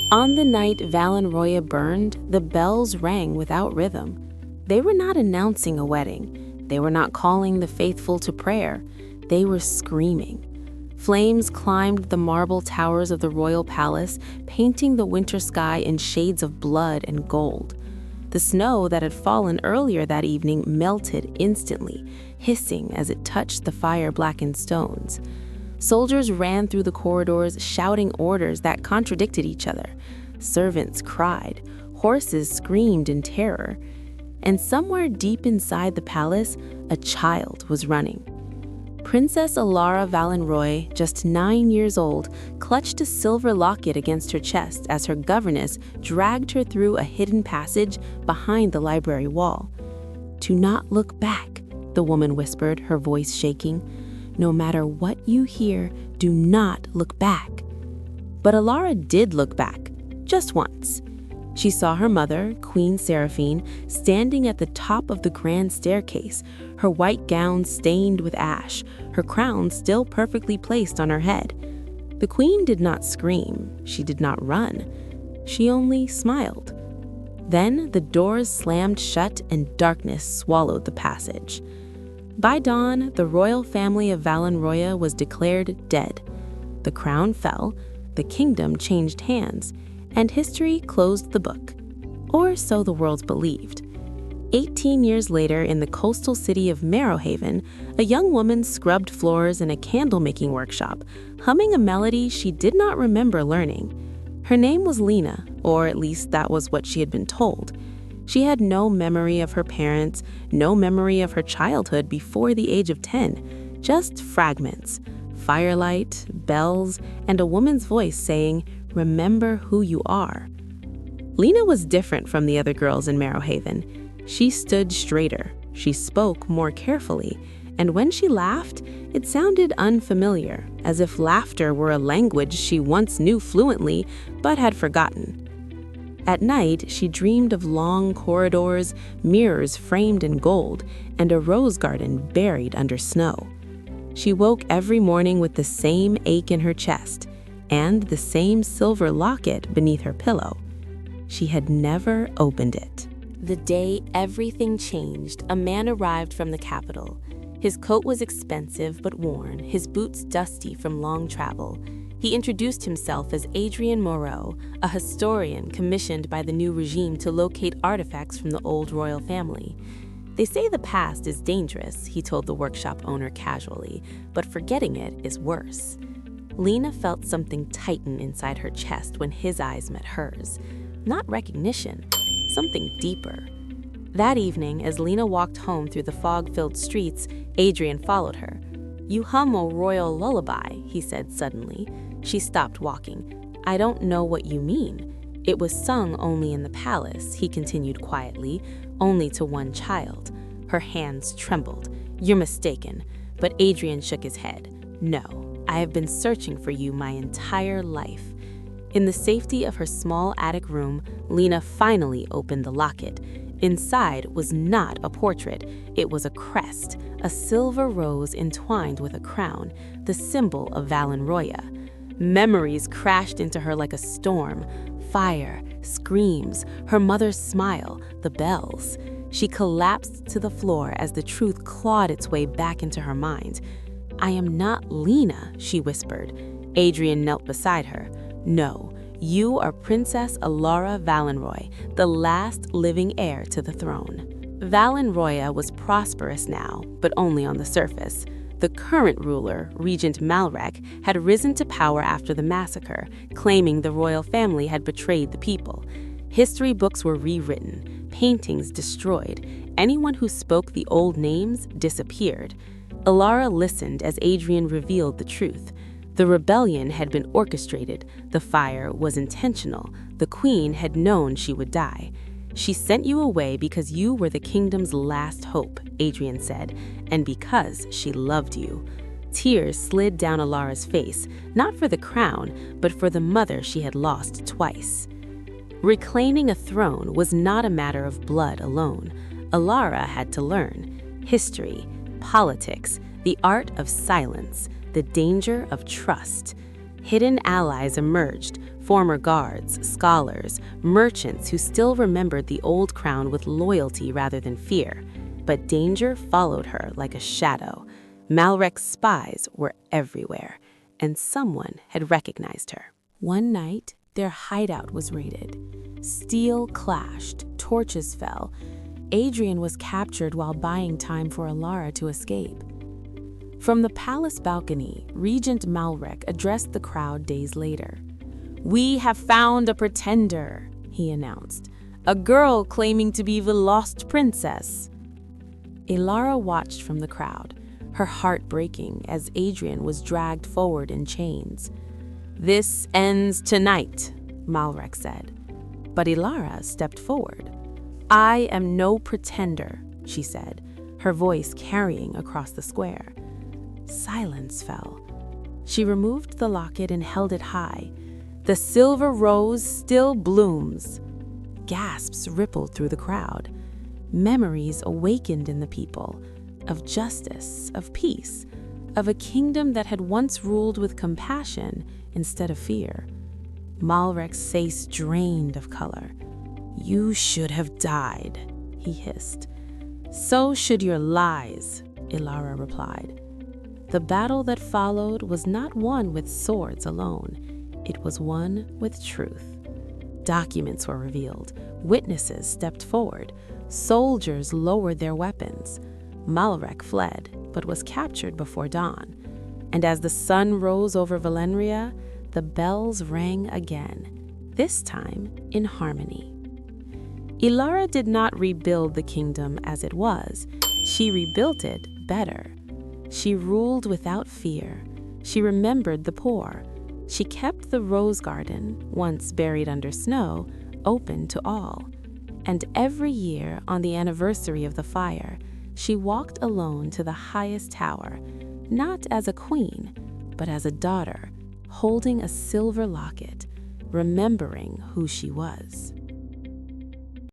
On the night Valenroya burned, the bells rang without rhythm. They were not announcing a wedding. They were not calling the faithful to prayer. They were screaming. Flames climbed the marble towers of the royal palace, painting the winter sky in shades of blood and gold. The snow that had fallen earlier that evening melted instantly, hissing as it touched the fire-blackened stones. Soldiers ran through the corridors, shouting orders that contradicted each other. Servants cried, horses screamed in terror. And somewhere deep inside the palace, a child was running. Princess Alara Valenroya, just 9 years old, clutched a silver locket against her chest as her governess dragged her through a hidden passage behind the library wall. "Do not look back," the woman whispered, her voice shaking. "No matter what you hear, do not look back." But Alara did look back, just once. She saw her mother, Queen Seraphine, standing at the top of the grand staircase, her white gown stained with ash, her crown still perfectly placed on her head. The queen did not scream. She did not run. She only smiled. Then the doors slammed shut and darkness swallowed the passage. By dawn, the royal family of Valenroya was declared dead. The crown fell, the kingdom changed hands, and history closed the book. Or so the world believed. 18 years later, in the coastal city of Marrowhaven, a young woman scrubbed floors in a candle-making workshop, humming a melody she did not remember learning. Her name was Lena, or at least that was what she had been told. She had no memory of her parents, no memory of her childhood before the age of 10, just fragments, firelight, bells, and a woman's voice saying, "Remember who you are." Lena was different from the other girls in Marrowhaven. She stood straighter, she spoke more carefully, and when she laughed, it sounded unfamiliar, as if laughter were a language she once knew fluently but had forgotten. At night, she dreamed of long corridors, mirrors framed in gold, and a rose garden buried under snow. She woke every morning with the same ache in her chest and the same silver locket beneath her pillow. She had never opened it. The day everything changed, a man arrived from the capital. His coat was expensive but worn, his boots dusty from long travel. He introduced himself as Adrien Moreau, a historian commissioned by the new regime to locate artifacts from the old royal family. "They say the past is dangerous," he told the workshop owner casually, "but forgetting it is worse." Lena felt something tighten inside her chest when his eyes met hers. Not recognition, something deeper. That evening, as Lena walked home through the fog-filled streets, Adrien followed her. "You hum a royal lullaby," he said suddenly. She stopped walking. "I don't know what you mean." "It was sung only in the palace," he continued quietly, "only to one child." Her hands trembled. "You're mistaken." But Adrien shook his head. "No, I have been searching for you my entire life." In the safety of her small attic room, Lena finally opened the locket. Inside was not a portrait, it was a crest, a silver rose entwined with a crown, the symbol of Valenroya. Memories crashed into her like a storm. Fire, screams, her mother's smile, the bells. She collapsed to the floor as the truth clawed its way back into her mind. "I am not Lena," she whispered. Adrien knelt beside her. "No, you are Princess Alara Valenroya, the last living heir to the throne." Valenroya was prosperous now, but only on the surface. The current ruler, Regent Malrek, had risen to power after the massacre, claiming the royal family had betrayed the people. History books were rewritten, paintings destroyed. Anyone who spoke the old names disappeared. Alara listened as Adrien revealed the truth. The rebellion had been orchestrated, the fire was intentional, the queen had known she would die. "She sent you away because you were the kingdom's last hope," Adrien said, "and because she loved you." Tears slid down Alara's face, not for the crown, but for the mother she had lost twice. Reclaiming a throne was not a matter of blood alone. Alara had to learn history, politics, the art of silence, the danger of trust. Hidden allies emerged, former guards, scholars, merchants who still remembered the old crown with loyalty rather than fear. But danger followed her like a shadow. Malrek's spies were everywhere, and someone had recognized her. One night, their hideout was raided. Steel clashed, torches fell. Adrian was captured while buying time for Alara to escape. From the palace balcony, Regent Malrek addressed the crowd days later. "We have found a pretender," he announced. "A girl claiming to be the lost princess." Alara watched from the crowd, her heart breaking as Adrian was dragged forward in chains. "This ends tonight," Malrek said. But Alara stepped forward. "I am no pretender," she said, her voice carrying across the square. Silence fell. She removed the locket and held it high. "The silver rose still blooms." Gasps rippled through the crowd. Memories awakened in the people, of justice, of peace, of a kingdom that had once ruled with compassion instead of fear. Malrek's face drained of color. "You should have died," he hissed. "So should your lies," Alara replied. The battle that followed was not won with swords alone. It was won with truth. Documents were revealed. Witnesses stepped forward. Soldiers lowered their weapons. Malrek fled, but was captured before dawn. And as the sun rose over Valenroya, the bells rang again, this time in harmony. Alara did not rebuild the kingdom as it was. She rebuilt it better. She ruled without fear. She remembered the poor. She kept the rose garden, once buried under snow, open to all. And every year, on the anniversary of the fire, she walked alone to the highest tower, not as a queen, but as a daughter, holding a silver locket, remembering who she was.